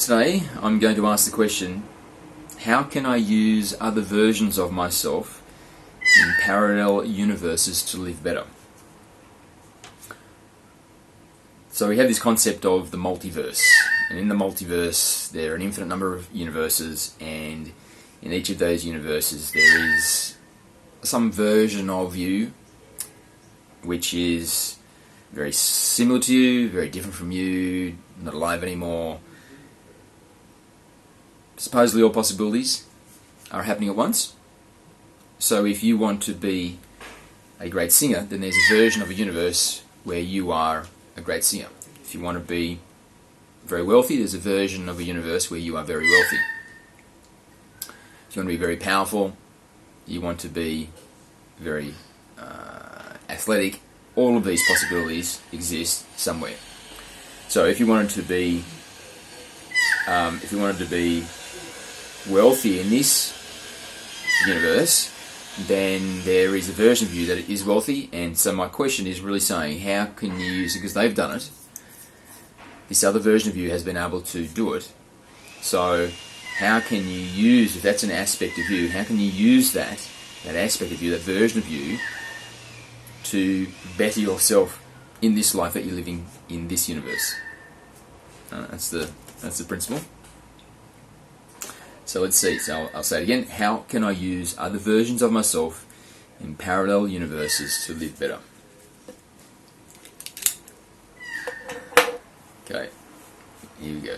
Today I'm going to ask the question, how can I use other versions of myself in parallel universes to live better? So we have this concept of the multiverse, and in the multiverse there are an infinite number of universes, and in each of those universes there is some version of you which is very similar to you, very different from you, not alive anymore. Supposedly all possibilities are happening at once. So if you want to be a great singer, then there's a version of a universe where you are a great singer. If you want to be very wealthy, there's a version of a universe where you are very wealthy. If you want to be very powerful, you want to be very athletic, all of these possibilities exist somewhere. So if you wanted to be wealthy in this universe, then there is a version of you that is wealthy. And so my question is really saying, how can you use it? Because they've done it. This other version of you has been able to do it. So how can you use, if that's an aspect of you, how can you use that aspect of you, that version of you, to better yourself in this life that you're living in this universe? That's the principle. So let's see. So I'll say it again. How can I use other versions of myself in parallel universes to live better? Okay, here we go.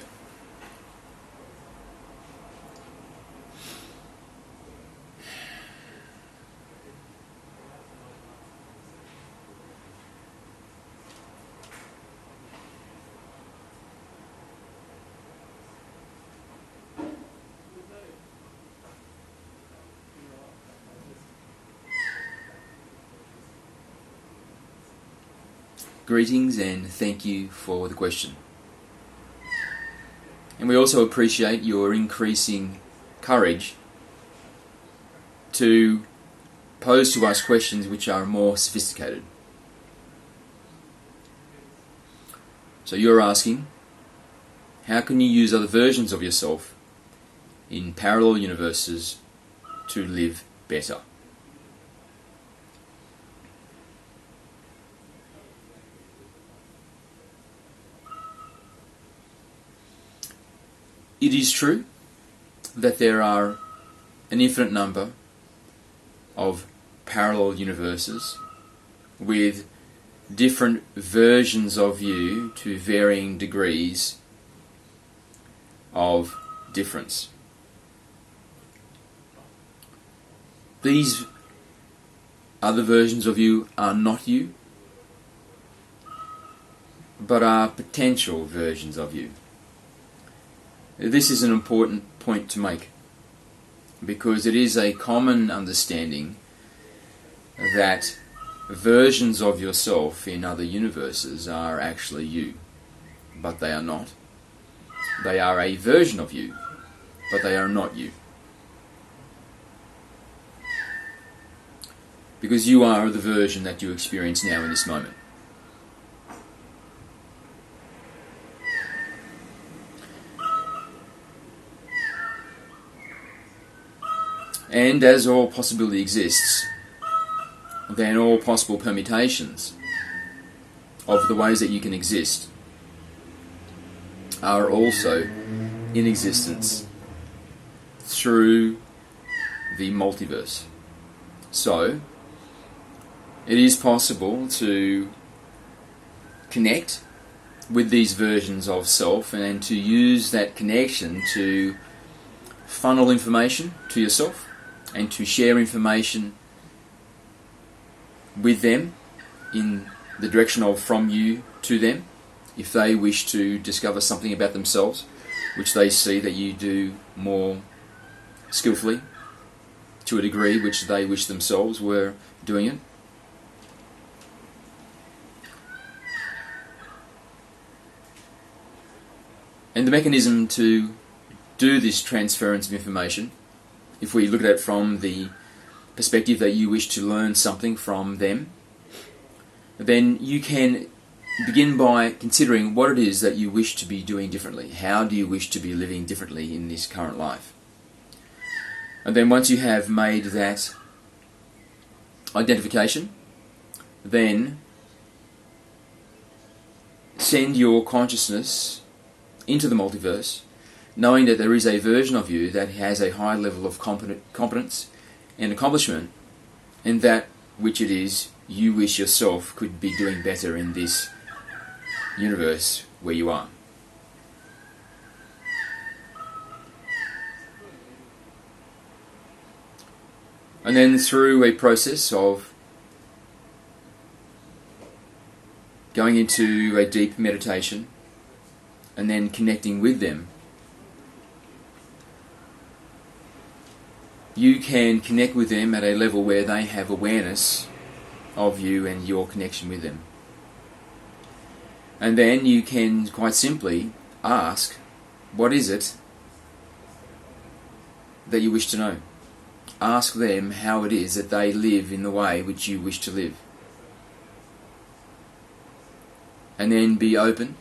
Greetings and thank you for the question. And we also appreciate your increasing courage to pose to us questions which are more sophisticated. So you're asking, how can you use other versions of yourself in parallel universes to live better? It is true that there are an infinite number of parallel universes with different versions of you to varying degrees of difference. These other versions of you are not you, but are potential versions of you. This is an important point to make, because it is a common understanding that versions of yourself in other universes are actually you, but they are not. They are a version of you, but they are not you. Because you are the version that you experience now in this moment. And as all possibility exists, then all possible permutations of the ways that you can exist are also in existence through the multiverse. So, it is possible to connect with these versions of self and to use that connection to funnel information to yourself and to share information with them in the direction of from you to them, if they wish to discover something about themselves which they see that you do more skillfully to a degree which they wish themselves were doing it. And the mechanism to do this transference of information, if we look at it from the perspective that you wish to learn something from them, then you can begin by considering what it is that you wish to be doing differently. How do you wish to be living differently in this current life? And then once you have made that identification, then send your consciousness into the multiverse, knowing that there is a version of you that has a high level of competence and accomplishment, and that which it is you wish yourself could be doing better in this universe where you are. And then through a process of going into a deep meditation and then connecting with them, you can connect with them at a level where they have awareness of you and your connection with them. And then you can quite simply ask, what is it that you wish to know? Ask them how it is that they live in the way which you wish to live. And then be open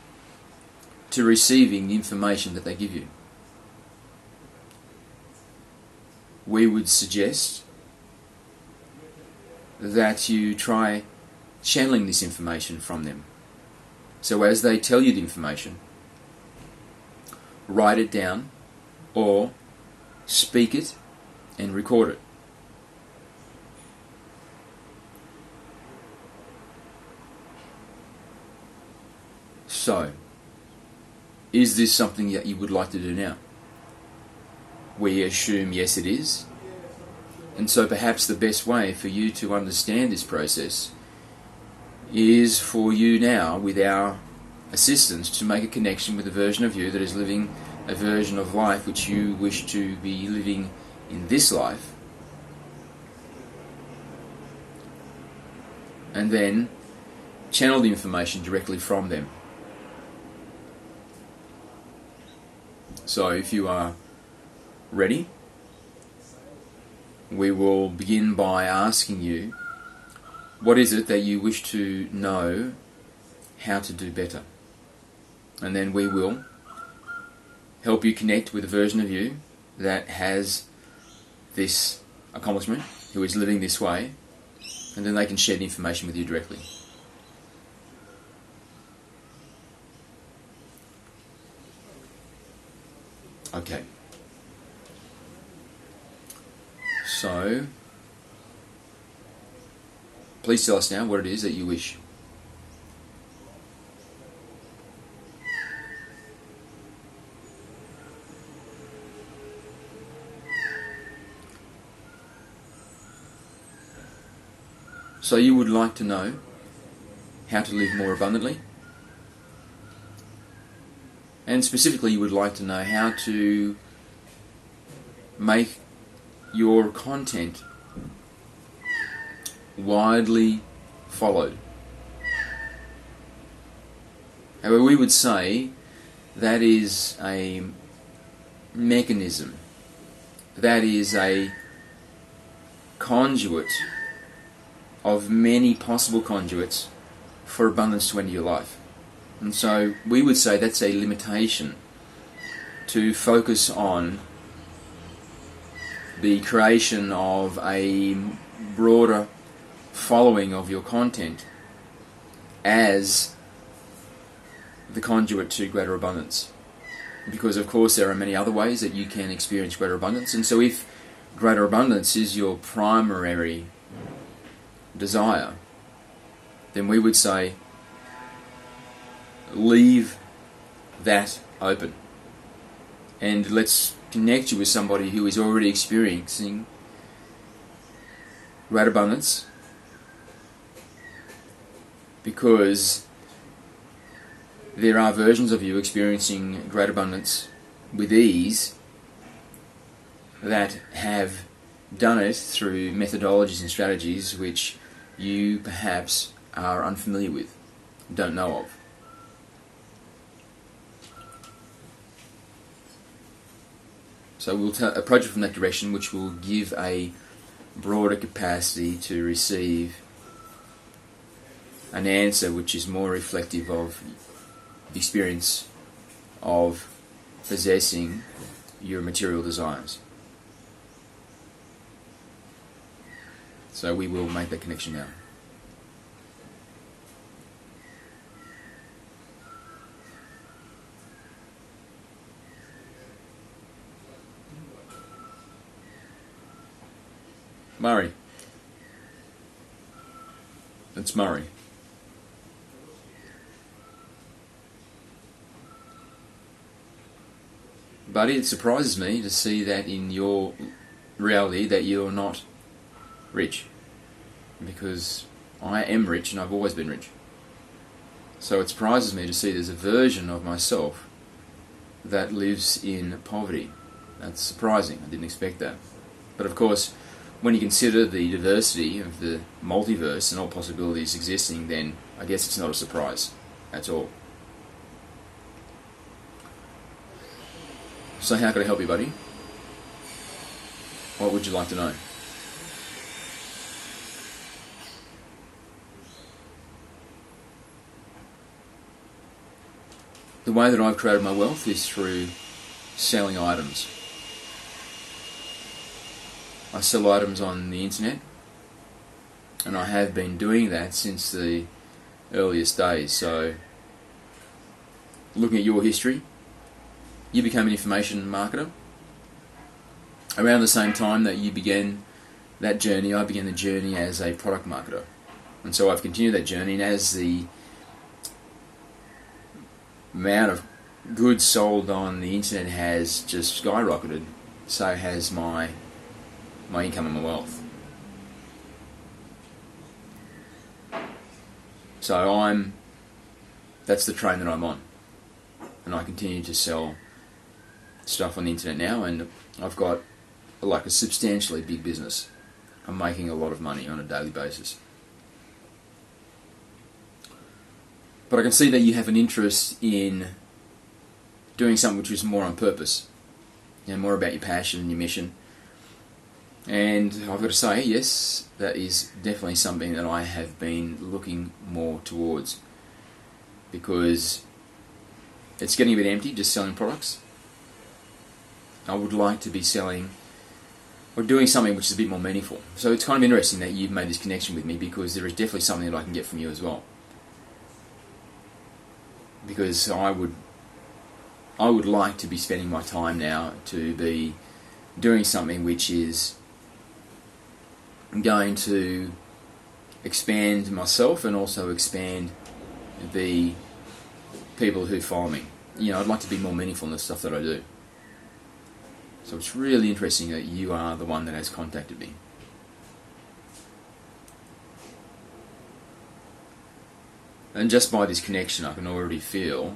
to receiving the information that they give you. We would suggest that you try channeling this information from them. So as they tell you the information, write it down or speak it and record it. So, is this something that you would like to do now? We assume yes, it is. And so perhaps the best way for you to understand this process is for you now, with our assistance, to make a connection with a version of you that is living a version of life which you wish to be living in this life, and then channel the information directly from them. So if you are ready, we will begin by asking you, what is it that you wish to know how to do better? And then we will help you connect with a version of you that has this accomplishment, who is living this way, and then they can share the information with you directly. Okay. So, please tell us now what it is that you wish. So you would like to know how to live more abundantly, and specifically you would like to know how to make your content widely followed. However, we would say that is a mechanism, that is a conduit of many possible conduits for abundance to enter your life. And so we would say that's a limitation to focus on the creation of a broader following of your content as the conduit to greater abundance. Because of course there are many other ways that you can experience greater abundance, and so if greater abundance is your primary desire, then we would say leave that open and let's connect you with somebody who is already experiencing great abundance, because there are versions of you experiencing great abundance with ease that have done it through methodologies and strategies which you perhaps are unfamiliar with, don't know of. So we'll approach it from that direction, which will give a broader capacity to receive an answer which is more reflective of the experience of possessing your material desires. So we will make that connection now. Murray. It's Murray. Buddy, it surprises me to see that in your reality that you're not rich. Because I am rich and I've always been rich. So it surprises me to see there's a version of myself that lives in poverty. That's surprising. I didn't expect that. But of course, when you consider the diversity of the multiverse and all possibilities existing, then I guess it's not a surprise at all. So how can I help you, buddy? What would you like to know? The way that I've created my wealth is through selling items. I sell items on the internet, and I have been doing that since the earliest days. So, looking at your history, you became an information marketer. Around the same time that you began that journey, I began the journey as a product marketer. And so I've continued that journey, and as the amount of goods sold on the internet has just skyrocketed, so has my income and my wealth. So that's the train that I'm on, and I continue to sell stuff on the internet now, and I've got like a substantially big business. I'm making a lot of money on a daily basis. But I can see that you have an interest in doing something which is more on purpose, more about your passion and your mission. And I've got to say, yes, that is definitely something that I have been looking more towards, because it's getting a bit empty just selling products. I would like to be selling or doing something which is a bit more meaningful. So it's kind of interesting that you've made this connection with me, because there is definitely something that I can get from you as well. Because I would like to be spending my time now to be doing something which is going to expand myself and also expand the people who follow me. I'd like to be more meaningful in the stuff that I do. So it's really interesting that you are the one that has contacted me. And just by this connection, I can already feel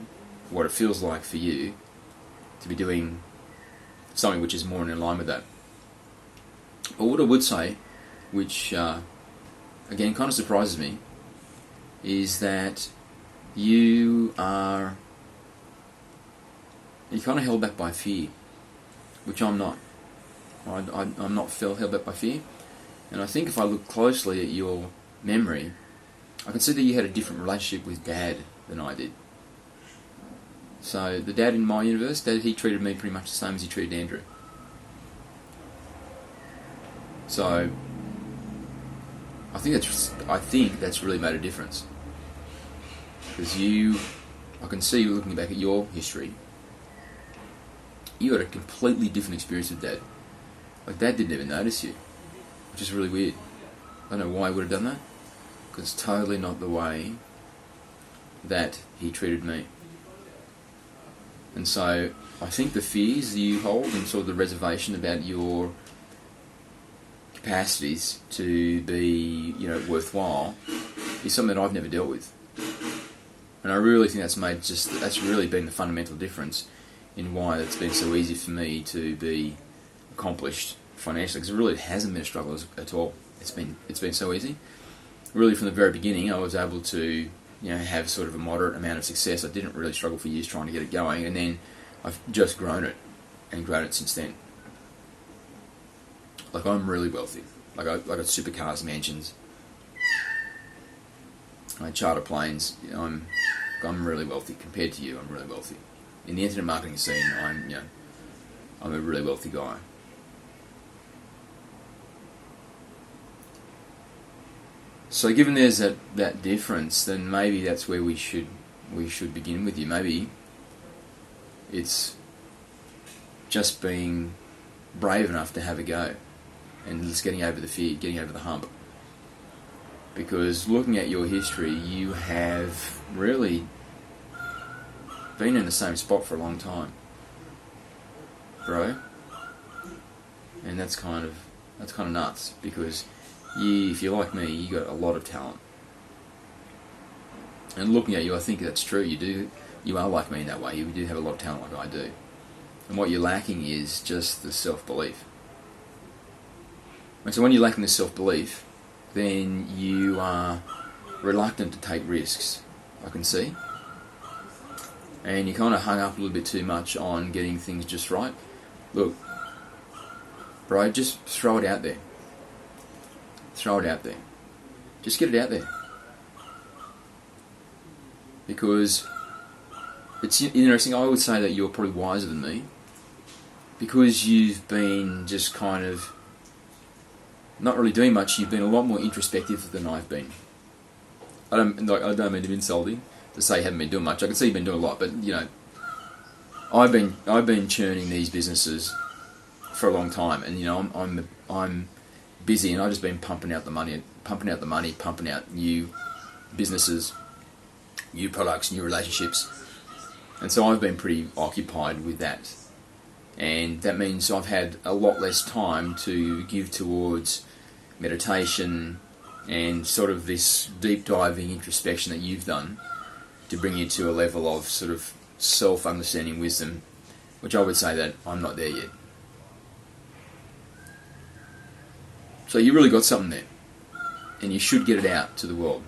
what it feels like for you to be doing something which is more in line with that. But what I would say, which again kind of surprises me, is that you're kind of held back by fear, which I'm not. I'm not held back by fear. And I think if I look closely at your memory, I can see that you had a different relationship with Dad than I did. So the dad in my universe, he treated me pretty much the same as he treated Andrew. So I think that's really made a difference, because I can see you looking back at your history. You had a completely different experience with Dad. Like, Dad didn't even notice you, which is really weird. I don't know why he would have done that, because it's totally not the way that he treated me. And so I think the fears you hold and sort of the reservation about your capacities to be, worthwhile is something that I've never dealt with. And I really think that's really been the fundamental difference in why it's been so easy for me to be accomplished financially, because it really hasn't been a struggle at all. It's been so easy. Really, from the very beginning, I was able to have sort of a moderate amount of success. I didn't really struggle for years trying to get it going, and then I've just grown it since then. Like, I'm really wealthy. Like, I got supercars, mansions. I charter planes. I'm really wealthy compared to you. I'm really wealthy. In the internet marketing scene, I'm a really wealthy guy. So given there's that difference, then maybe that's where we should begin with you. Maybe it's just being brave enough to have a go and just getting over the fear, getting over the hump. Because looking at your history, you have really been in the same spot for a long time, bro. And that's kind of nuts, because if you're like me, you got a lot of talent. And looking at you, I think that's true. You are like me in that way. You do have a lot of talent like I do. And what you're lacking is just the self-belief. And so when you're lacking the self-belief, then you are reluctant to take risks, I can see. And you kind of hung up a little bit too much on getting things just right. Look, bro, just throw it out there. Throw it out there. Just get it out there. Because it's interesting, I would say that you're probably wiser than me, because you've been just kind of not really doing much. You've been a lot more introspective than I've been. I don't mean to be insulting to say you haven't been doing much. I can see you've been doing a lot, but I've been churning these businesses for a long time, and I'm busy, and I've just been pumping out the money, pumping out new businesses, new products, new relationships, and so I've been pretty occupied with that. And that means I've had a lot less time to give towards meditation and sort of this deep diving introspection that you've done to bring you to a level of sort of self-understanding wisdom, which I would say that I'm not there yet. So you really got something there, and you should get it out to the world.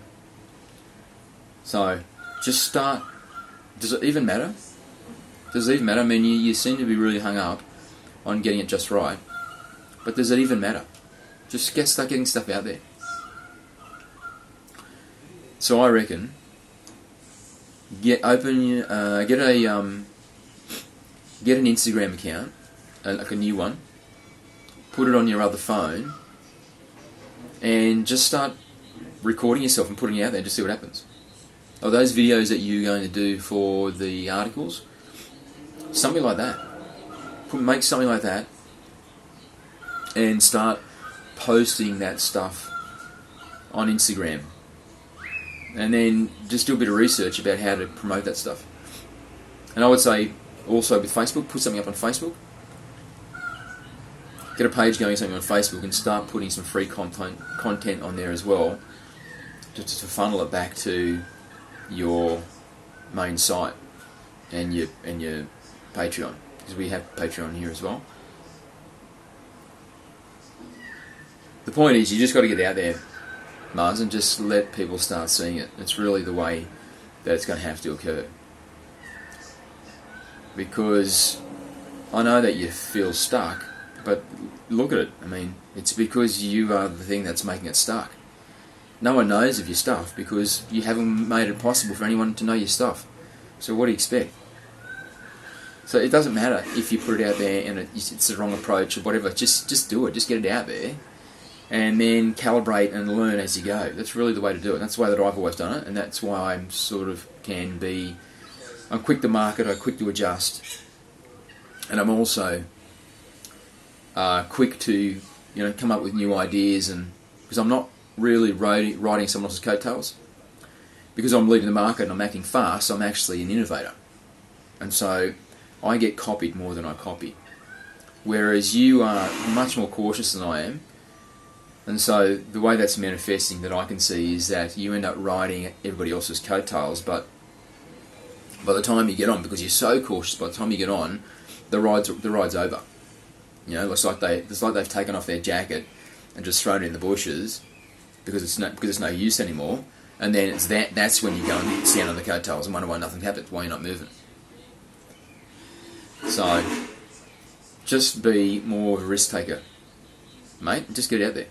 So just start. Does it even matter? Does it even matter? I mean, you seem to be really hung up on getting it just right, but does it even matter? Just start getting stuff out there. So I reckon get an Instagram account, like a new one. Put it on your other phone, and just start recording yourself and putting it out there. Just see what happens. Or those videos that you're going to do for the articles. Something like that. Make something like that and start posting that stuff on Instagram. And then just do a bit of research about how to promote that stuff. And I would say also with Facebook, put something up on Facebook. Get a page going, something on Facebook, and start putting some free content on there as well, just to funnel it back to your main site and your Patreon, because we have Patreon here as well. The point is, you just got to get out there, Muzz, and just let people start seeing it. It's really the way that it's going to have to occur. Because I know that you feel stuck, but look at it. I mean, it's because you are the thing that's making it stuck. No one knows of your stuff because you haven't made it possible for anyone to know your stuff. So what do you expect? So it doesn't matter if you put it out there and it's the wrong approach or whatever. Just do it. Just get it out there, and then calibrate and learn as you go. That's really the way to do it. That's the way that I've always done it, and that's why I'm sort of I'm quick to market. I'm quick to adjust, and I'm also quick to come up with new ideas, and because I'm not really riding someone else's coattails, because I'm leading the market and I'm acting fast. I'm actually an innovator, and so I get copied more than I copy. Whereas you are much more cautious than I am. And so the way that's manifesting that I can see is that you end up riding everybody else's coattails, but by the time you get on, because you're so cautious, by the time you get on, the ride's over. It's like they've taken off their jacket and just thrown it in the bushes because it's no use anymore. And then that's when you go and stand on the coattails and wonder why nothing happens, why you're not moving. So, just be more of a risk taker, mate. Just get it out there.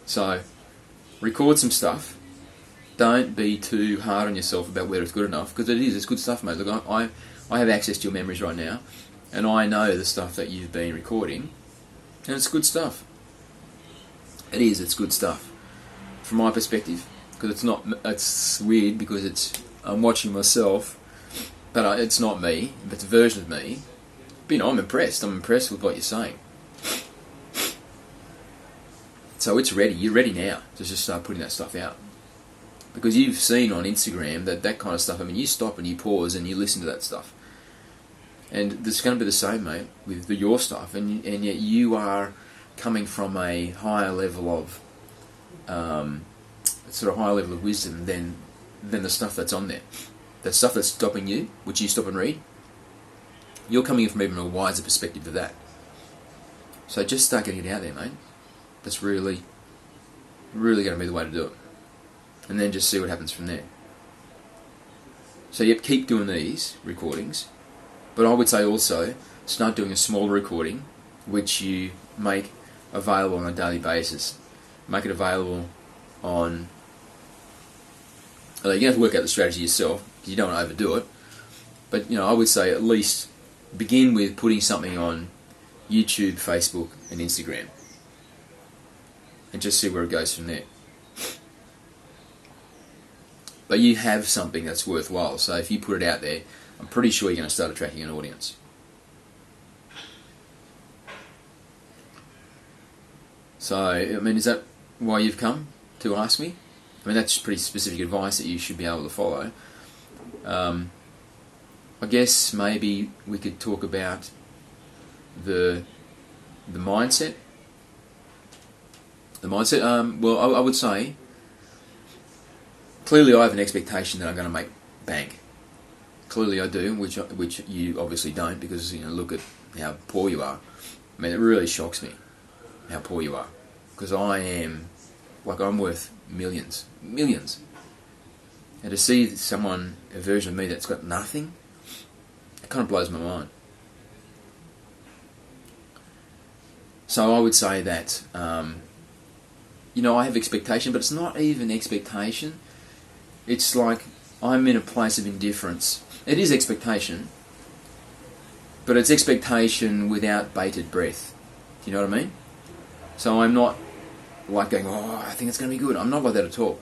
So, record some stuff, don't be too hard on yourself about whether it's good enough, because it's good stuff, mate. Look, I have access to your memories right now, and I know the stuff that you've been recording, and it's good stuff. It's good stuff. From my perspective, because it's weird because I'm watching myself, but it's not me, it's a version of me. But I'm impressed with what you're saying. So it's ready, you're ready now to just start putting that stuff out. Because you've seen on Instagram that kind of stuff, you stop and you pause and you listen to that stuff. And it's going to be the same, mate, with your stuff, and yet you are coming from a higher level of higher level of wisdom than the stuff that's on there. The stuff that's stopping you, which you stop and read, you're coming in from even a wiser perspective of that. So just start getting it out there, mate. That's really going to be the way to do it. And then just see what happens from there. So yep, keep doing these recordings, but I would say also start doing a smaller recording which you make available on a daily basis. Make it available on... You're going to have to work out the strategy yourself, because you don't want to overdo it, but I would say at least begin with putting something on YouTube, Facebook and Instagram, and just see where it goes from there. But you have something that's worthwhile, so if you put it out there, I'm pretty sure you're going to start attracting an audience. So, is that why you've come to ask me? That's pretty specific advice that you should be able to follow. I guess maybe we could talk about the mindset. The mindset. Well, I would say clearly I have an expectation that I'm going to make bank. Clearly I do, which you obviously don't, because look at how poor you are. It really shocks me how poor you are, because I'm worth millions, and to see a version of me that's got nothing, it kind of blows my mind. So I would say that I have expectation, but it's not even expectation. It's like I'm in a place of indifference. It is expectation, but it's expectation without bated breath. Do you know what I mean? So I'm not like going, I think it's going to be good. I'm not like that at all.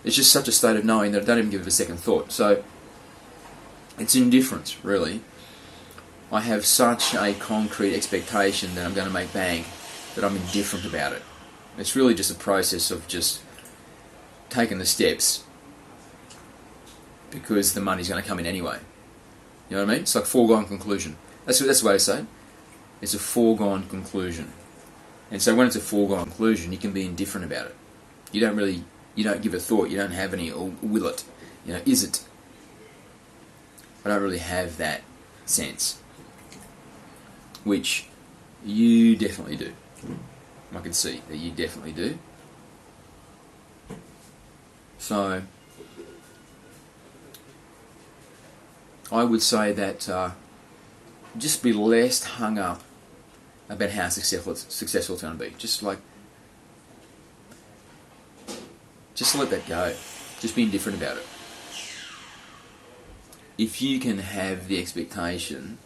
It's just such a state of knowing that I don't even give it a second thought. So it's indifference, really. I have such a concrete expectation that I'm going to make bank that I'm indifferent about it. It's really just a process of just taking the steps, because the money's going to come in anyway. You know what I mean? It's like foregone conclusion. That's the way to say it. It's a foregone conclusion. And so when it's a foregone conclusion, you can be indifferent about it. You don't give a thought. You don't have any, or will it? Is it? I don't really have that sense, which you definitely do. I can see that you definitely do. So I would say that just be less hung up about how successful it's going to be. Just let that go. Just be indifferent about it. If you can have the expectation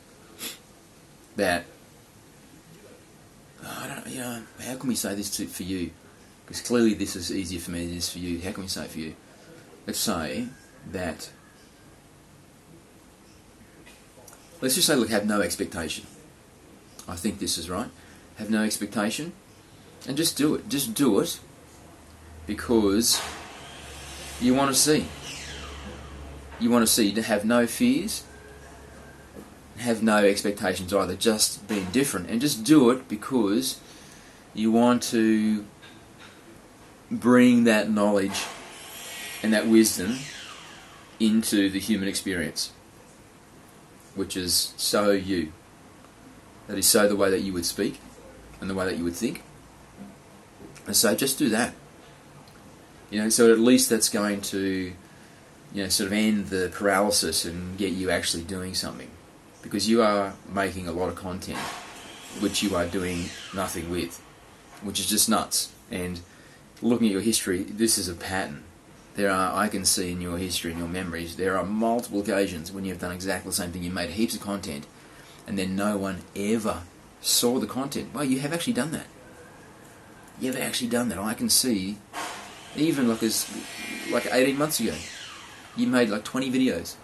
that, how can we say this for you? Because clearly this is easier for me than it is for you. How can we say it for you? Let's say that, let's just say, look, have no expectation. I think this is right. Have no expectation, and just do it. Just do it because you want to see. You want to see. To have no fears, have no expectations either. Just be indifferent, and just do it because you want to bring that knowledge and that wisdom into the human experience, which is so you. That is so the way that you would speak and the way that you would think. And so just do that. So at least that's going to, sort of end the paralysis and get you actually doing something. Because you are making a lot of content which you are doing nothing with, which is just nuts. And looking at your history, this is a pattern. I can see in your history, in your memories, there are multiple occasions when you've done exactly the same thing. You made heaps of content, and then no one ever saw the content. Well, you have actually done that. You've actually done that. I can see, even like 18 months ago, you made like 20 videos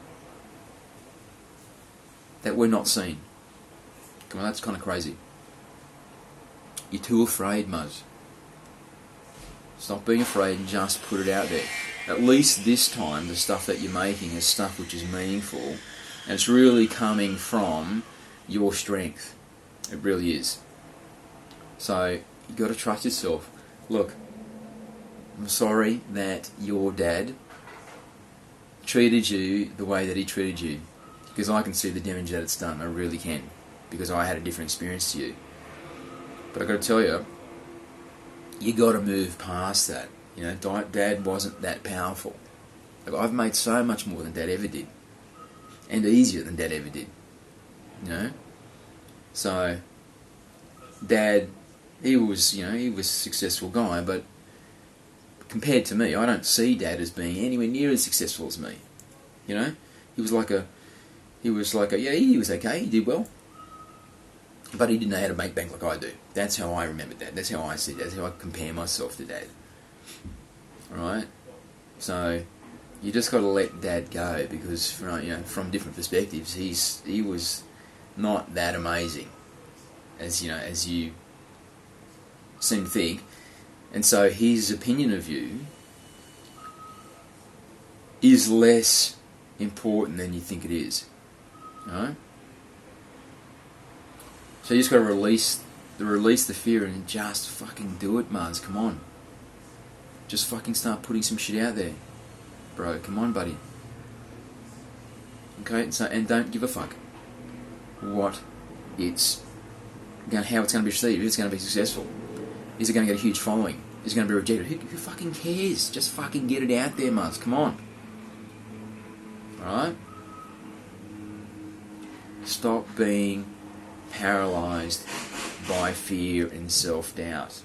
that were not seen. Come on, that's kind of crazy. You're too afraid, Muzz. Stop being afraid and just put it out there. At least this time, the stuff that you're making is stuff which is meaningful, and it's really coming from your strength. It really is. So, you got to trust yourself. Look, I'm sorry that your dad treated you the way that he treated you, because I can see the damage that it's done. I really can, because I had a different experience to you. But I got to tell you, you got to move past that. You know, Dad wasn't that powerful. Like, I've made so much more than Dad ever did, and easier than Dad ever did. You know, so Dad, he was a successful guy, but compared to me, I don't see Dad as being anywhere near as successful as me. You know, he was okay. He did well, but he didn't know how to make bank like I do. That's how I remember Dad. That's how I see Dad. That's how I compare myself to Dad. Alright? So, you just got to let Dad go, because from different perspectives, he was not that amazing as you seem to think. And so his opinion of you is less important than you think it is. Alright? So you just got to release the fear and just fucking do it, Muzz. Come on. Just fucking start putting some shit out there. Bro, come on, buddy. Okay? And don't give a fuck how it's going to be received, if it's going to be successful. Is it going to get a huge following? Is it going to be rejected? Who fucking cares? Just fucking get it out there, Muzz. Come on. Alright? Stop being paralysed by fear and self-doubt.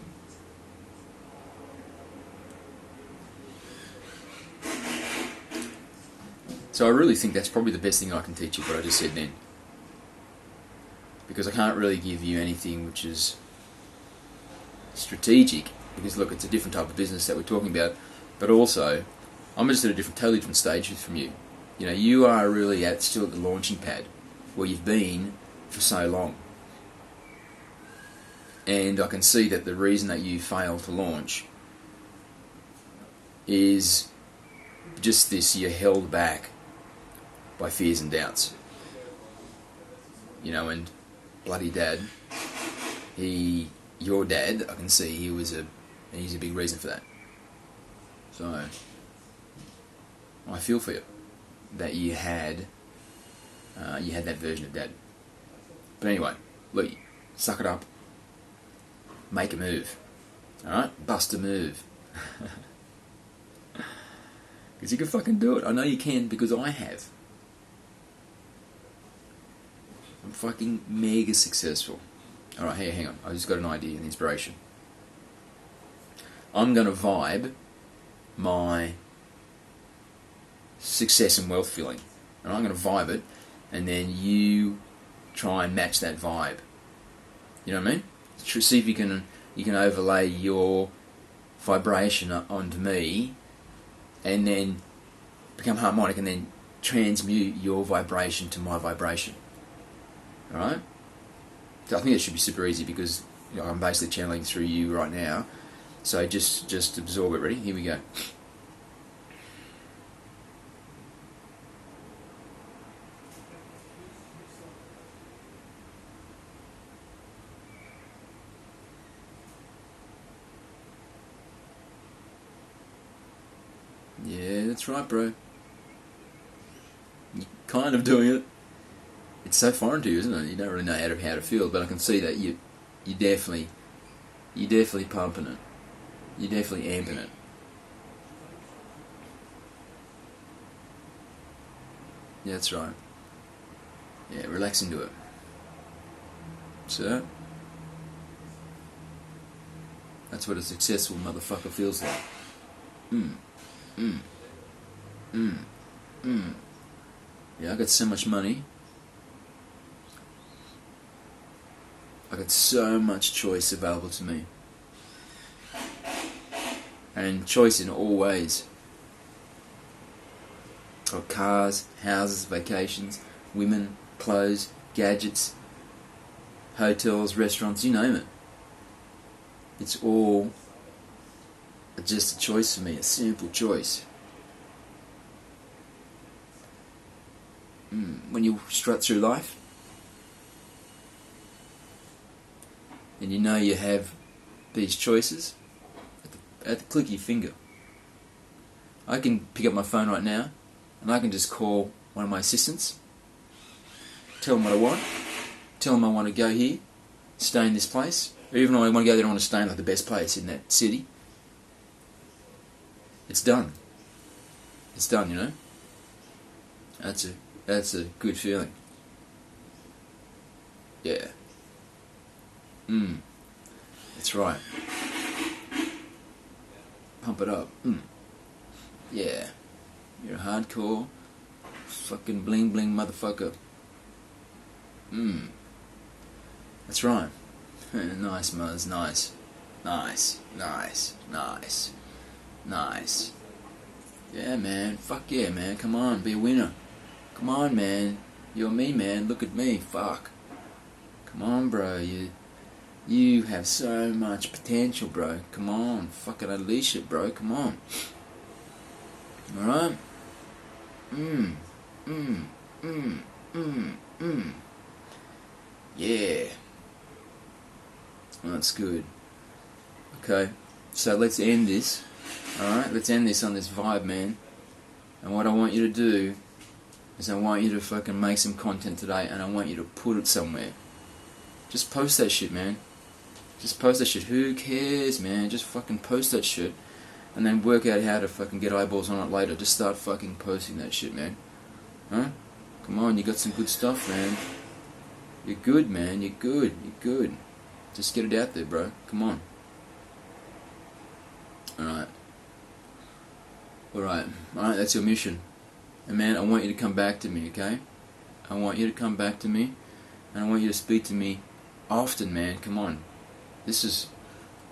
So I really think that's probably the best thing I can teach you, what I just said then. Because I can't really give you anything which is strategic, because look, it's a different type of business that we're talking about, but also I'm just at a totally different stage from you. You know, you are really still at the launching pad where you've been for so long, and I can see that the reason that you failed to launch is just this: you're held back by fears and doubts. And bloody Dad, your dad, I can see he's a big reason for that. So I feel for you that you had that version of Dad. But anyway, look, suck it up, make a move, alright? Bust a move. Because you can fucking do it. I know you can, because I have. I'm fucking mega successful. Alright, hey, hang on. I just got an idea, an inspiration. I'm going to vibe my success and wealth feeling. And I'm going to vibe it, and then you try and match that vibe. You know what I mean? See if you can overlay your vibration onto me, and then become harmonic, and then transmute your vibration to my vibration. Alright? So I think it should be super easy, because I'm basically channeling through you right now. So just absorb it. Ready? Here we go. Yeah, that's right, bro. You're kind of doing it. It's so foreign to you, isn't it? You don't really know how to feel, but I can see that you're definitely pumping it. You're definitely amping it. Yeah, that's right. Yeah, relax into it. So, that's what a successful motherfucker feels like. Yeah, I got so much money. I got so much choice available to me. And choice in all ways. Got cars, houses, vacations, women, clothes, gadgets, hotels, restaurants, you name it. It's all just a choice for me, a simple choice. When you strut through life, and you know you have these choices at the click of your finger. I can pick up my phone right now and I can just call one of my assistants, tell them what I want, tell them I want to go here, stay in this place, or even though I want to go there, I want to stay in like the best place in that city. It's done. It's done, you know. That's a good feeling. Yeah. That's right. Pump it up. Yeah. You're a hardcore fucking bling bling motherfucker. That's right. Nice, Muzz. Nice. Nice. Nice. Nice. Nice. Yeah, man. Fuck yeah, man. Come on. Be a winner. Come on, man. You're me, man. Look at me. Fuck. Come on, bro. You have so much potential, bro. Come on. Fucking unleash it, bro. Come on. Alright? Yeah. Well, that's good. Okay. So let's end this. Alright? Let's end this on this vibe, man. And what I want you to do is I want you to fucking make some content today and I want you to put it somewhere. Just post that shit, man. Just post that shit. Who cares, man? Just fucking post that shit. And then work out how to fucking get eyeballs on it later. Just start fucking posting that shit, man. Huh? Come on, you got some good stuff, man. You're good, man. You're good. You're good. Just get it out there, bro. Come on. Alright. Alright. Alright, that's your mission. And man, I want you to come back to me, okay? I want you to come back to me. And I want you to speak to me often, man. Come on.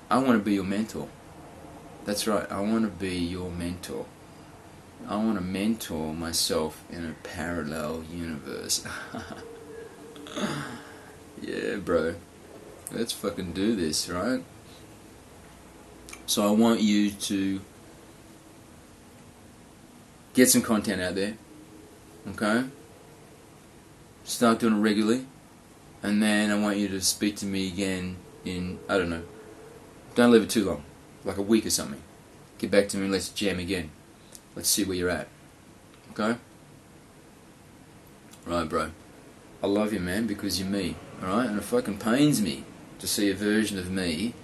I want to be your mentor. That's right, I want to be your mentor. I want to mentor myself in a parallel universe. Yeah, bro. Let's fucking do this, right? So I want you to get some content out there, okay? Start doing it regularly. And then I want you to speak to me again in, I don't know, don't leave it too long, like a week or something. Get back to me and let's jam again. Let's see where you're at. Okay? Right, bro. I love you, man, because you're me. Alright? And it fucking pains me to see a version of me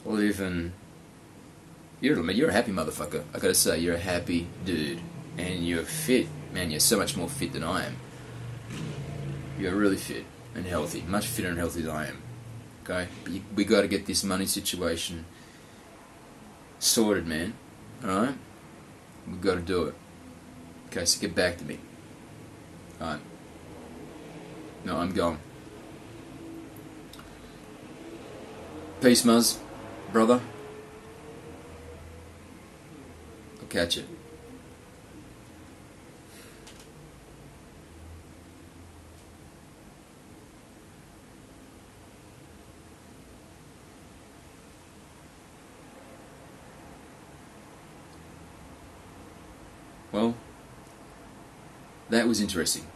living. You're a happy motherfucker. I gotta say, you're a happy dude. And you're fit. Man, you're so much more fit than I am. You're really fit and healthy. Much fitter and healthy than I am. Okay? But we gotta get this money situation sorted, man. Alright? We gotta do it. Okay, so get back to me. Alright. No, I'm gone. Peace, Muzz. Brother. I'll catch you. Well, that was interesting.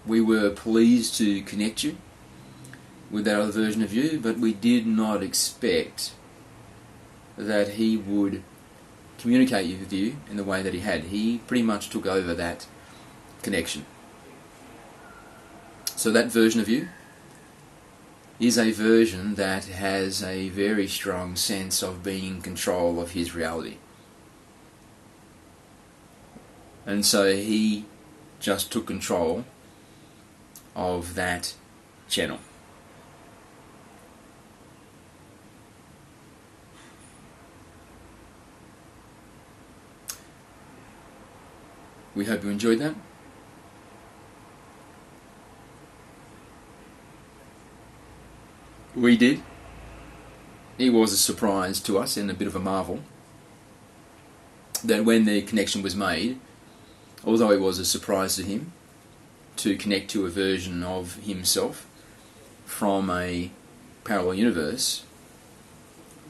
We were pleased to connect you with that other version of you, but we did not expect that he would communicate with you in the way that he had. He pretty much took over that connection. So that version of you is a version that has a very strong sense of being in control of his reality. And so he just took control of that channel. We hope you enjoyed that. We did. It was a surprise to us and a bit of a marvel that when the connection was made, although it was a surprise to him to connect to a version of himself from a parallel universe,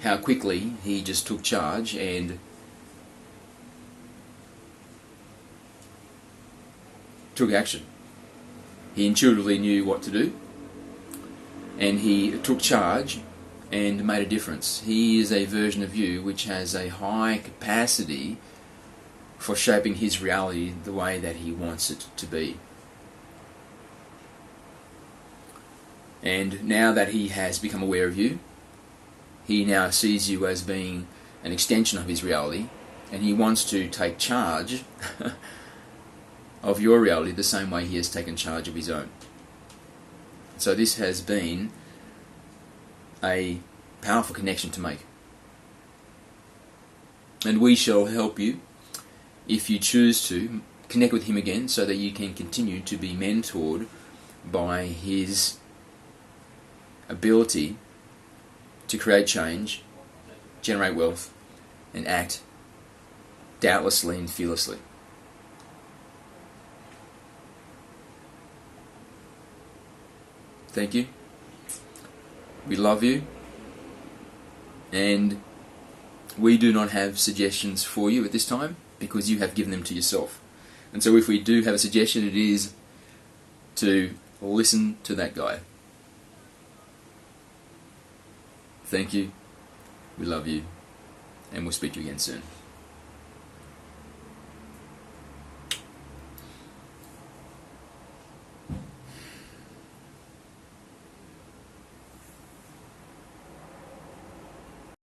how quickly he just took charge and took action. He intuitively knew what to do, and he took charge and made a difference. He is a version of you which has a high capacity for shaping his reality the way that he wants it to be. And now that he has become aware of you, he now sees you as being an extension of his reality, and he wants to take charge of your reality the same way he has taken charge of his own. So this has been a powerful connection to make. And we shall help you, if you choose to, connect with him again so that you can continue to be mentored by his ability to create change, generate wealth, and act doubtlessly and fearlessly. Thank you. We love you. And we do not have suggestions for you at this time because you have given them to yourself. And so if we do have a suggestion, it is to listen to that guy. Thank you. We love you. And we'll speak to you again soon.